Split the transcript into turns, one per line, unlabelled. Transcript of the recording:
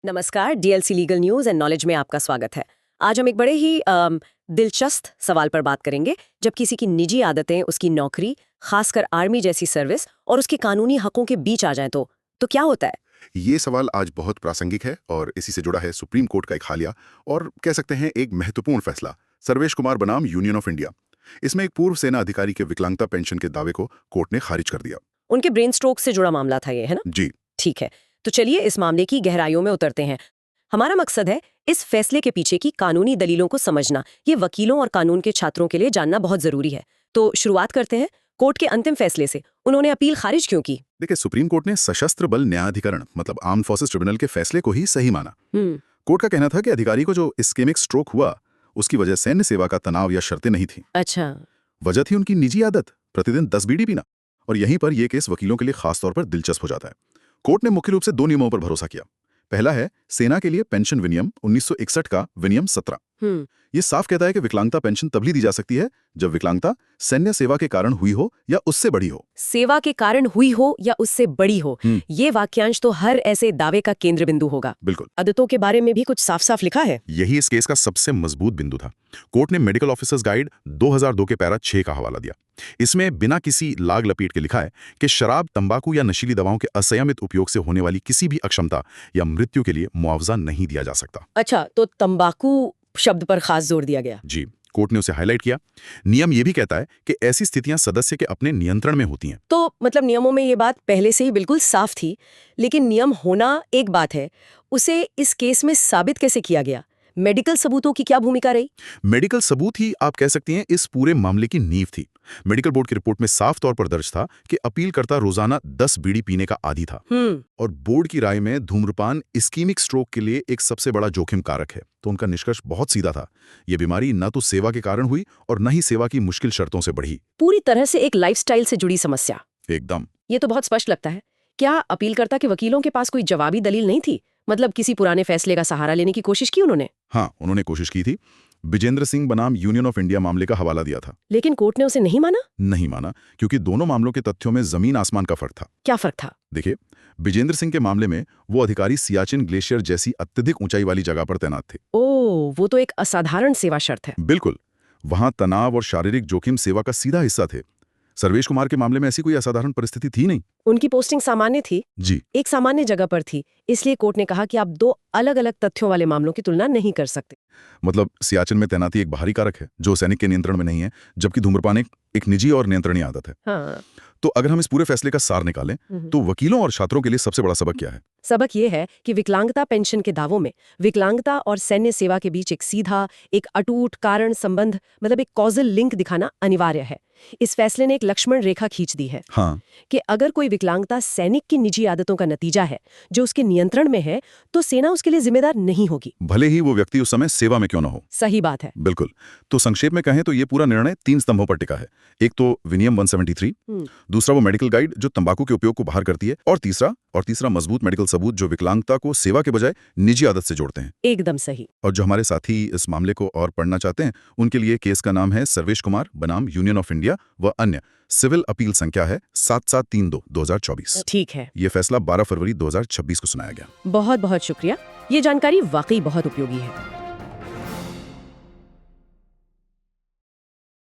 नमस्कार, DLC legal news and knowledge में आपका स्वागत है। आज हम एक बड़े ही दिलचस्प सवाल पर बात करेंगे। जब किसी की निजी आदतें उसकी नौकरी, खासकर आर्मी जैसी सर्विस और उसके कानूनी हकों के बीच आ जाएं तो क्या होता है?
ये सवाल आज बहुत प्रासंगिक है और इसी से जुड़ा है सुप्रीम कोर्ट का एक हालिया और कह सकते हैं एक महत्वपूर्ण फैसला, सर्वेश कुमार बनाम यूनियन ऑफ इंडिया। इसमें एक पूर्व सेना अधिकारी के विकलांगता पेंशन के दावे को कोर्ट ने खारिज कर दिया।
उनके ब्रेन स्ट्रोक से जुड़ा मामला था ये, है ना?
जी।
ठीक है, तो चलिए इस मामले की गहराइयों में उतरते हैं। हमारा मकसद है इस फैसले के पीछे की कानूनी दलीलों को समझना। ये वकीलों और कानून के छात्रों के लिए जानना बहुत जरूरी है। तो शुरुआत करते हैं कोर्ट के अंतिम फैसले से। उन्होंने अपील खारिज क्यों की?
देखिए, सुप्रीम कोर्ट ने सशस्त्र बल न्यायाधिकरण मतलब आर्म्ड फोर्सेस ट्रिब्यूनल के फैसले को ही सही माना। कोर्ट का कहना था कि अधिकारी को जो इस्केमिक स्ट्रोक हुआ उसकी वजह सैन्य सेवा का तनाव या शर्तें नहीं थी।
अच्छा।
वजह थी उनकी निजी आदत, प्रतिदिन 10 बीड़ी पीना। और यहीं पर यह केस वकीलों के लिए खासतौर पर दिलचस्प हो जाता है। कोर्ट ने मुख्य रूप से 2 नियमों पर भरोसा किया। पहला है सेना के लिए पेंशन विनियम 1961 का विनियम 17। ये साफ कहता है कि विकलांगता पेंशन तभी दी जा सकती है जब विकलांगता सैन्य सेवा के कारण हुई हो या उससे बड़ी हो।
सेवा के कारण हुई हो या उससे बड़ी हो, ये वाक्यांश तो हर ऐसे दावे का केंद्र बिंदु होगा।
बिल्कुल।
आदतों के बारे में भी कुछ साफ साफ लिखा है।
यही इस केस का सबसे मजबूत बिंदु था। कोर्ट ने मेडिकल ऑफिसर्स गाइड 2002 के पैरा 6 का हवाला दिया। इसमें बिना किसी लाग लपेट के लिखा है कि शराब, तंबाकू या नशीली दवाओं के असंयमित उपयोग से होने वाली किसी भी अक्षमता या मृत्यु के लिए मुआवजा नहीं दिया जा सकता।
अच्छा, तो तंबाकू शब्द पर खास जोर दिया गया।
जी, कोर्ट ने उसे हाईलाइट किया। नियम यह भी कहता है कि ऐसी स्थितियां सदस्य के अपने नियंत्रण में होती हैं।
तो मतलब नियमों में ये बात पहले से ही बिल्कुल साफ थी, लेकिन नियम होना एक बात है, उसे इस केस में साबित कैसे किया गया? मेडिकल सबूतों की क्या भूमिका रही?
मेडिकल सबूत ही आप कह सकती हैं इस पूरे मामले की नींव थी। मेडिकल बोर्ड की रिपोर्ट में साफ तौर पर दर्ज था कि अपीलकर्ता रोजाना 10 बीड़ी पीने का आदी था। और बोर्ड की राय में धूम्रपान इस्कीमिक स्ट्रोक के लिए एक सबसे बड़ा जोखिम कारक है। तो उनका निष्कर्ष बहुत सीधा था, यह बीमारी न तो सेवा के कारण हुई और न ही सेवा की मुश्किल शर्तों से बढ़ी।
पूरी तरह से एक लाइफस्टाइल से जुड़ी समस्या।
एकदम।
ये तो बहुत स्पष्ट लगता है। क्या अपीलकर्ता के वकीलों के पास कोई जवाबी दलील नहीं थी? मतलब किसी पुराने फैसले का सहारा लेने की कोशिश की उन्होंने?
हाँ, उन्होंने कोशिश की थी। विजेंद्र सिंह बनाम यूनियन ऑफ इंडिया मामले का हवाला दिया था।
लेकिन कोर्ट ने उसे नहीं माना?
नहीं माना, क्योंकि दोनों मामलों के तथ्यों में जमीन आसमान का फर्क था।
क्या फर्क था?
देखिए, विजेंद्र सिंह के मामले में वो अधिकारी सियाचिन ग्लेशियर जैसी अत्यधिक ऊंचाई वाली जगह पर तैनात थे।
ओह, वो तो एक असाधारण सेवा शर्त है।
बिल्कुल, वहां तनाव और शारीरिक जोखिम सेवा का सीधा हिस्सा थे। सर्वेश कुमार के मामले में ऐसी कोई असाधारण परिस्थिति थी नहीं।
उनकी पोस्टिंग सामान्य थी।
जी।
एक सामान्य जगह पर थी, इसलिए कोर्ट ने कहा कि आप 2 अलग-अलग तथ्यों वाले मामलों की तुलना नहीं कर सकते।
मतलब सियाचिन में तैनाती एक बाहरी कारक है जो सैनिक के नियंत्रण में नहीं है, जबकि धूम्रपान एक निजी और नियंत्रणीय आदत है।
हाँ।
तो अगर हम इस पूरे फैसले का सार निकालें तो वकीलों और छात्रों के लिए सबसे बड़ा सबक क्या है?
सबक ये है कि विकलांगता पेंशन के दावों में विकलांगता और सैन्य सेवा के बीच एक सीधा, एक अटूट कारण संबंध, मतलब एक कॉजल लिंक दिखाना अनिवार्य है। इस फैसले ने एक लक्ष्मण रेखा खींच दी है।
हाँ।
कि अगर कोई विकलांगता सैनिक की निजी आदतों का नतीजा है जो उसके नियंत्रण में है, तो सेना उसके लिए जिम्मेदार नहीं होगी,
भले ही वो व्यक्ति उस समय सेवा में क्यों न हो।
सही बात है।
बिल्कुल। तो संक्षेप में कहें तो ये पूरा निर्णय 3 स्तंभों पर टिका है। एक तो विनियम 173, दूसरा वो मेडिकल गाइड जो तंबाकू के उपयोग को बाहर करती है, और तीसरा मजबूत मेडिकल सबूत जो विकलांगता को सेवा के बजाय निजी आदत से जोड़ते हैं।
एकदम सही।
और जो हमारे साथी इस मामले को और पढ़ना चाहते हैं उनके लिए केस का नाम है सर्वेश कुमार बनाम यूनियन ऑफ इंडिया व अन्य। सिविल अपील संख्या है 7732/2024।
ठीक है।
ये फैसला 12 फरवरी 2026 को सुनाया गया।
बहुत बहुत शुक्रिया, ये जानकारी वाकई बहुत उपयोगी है।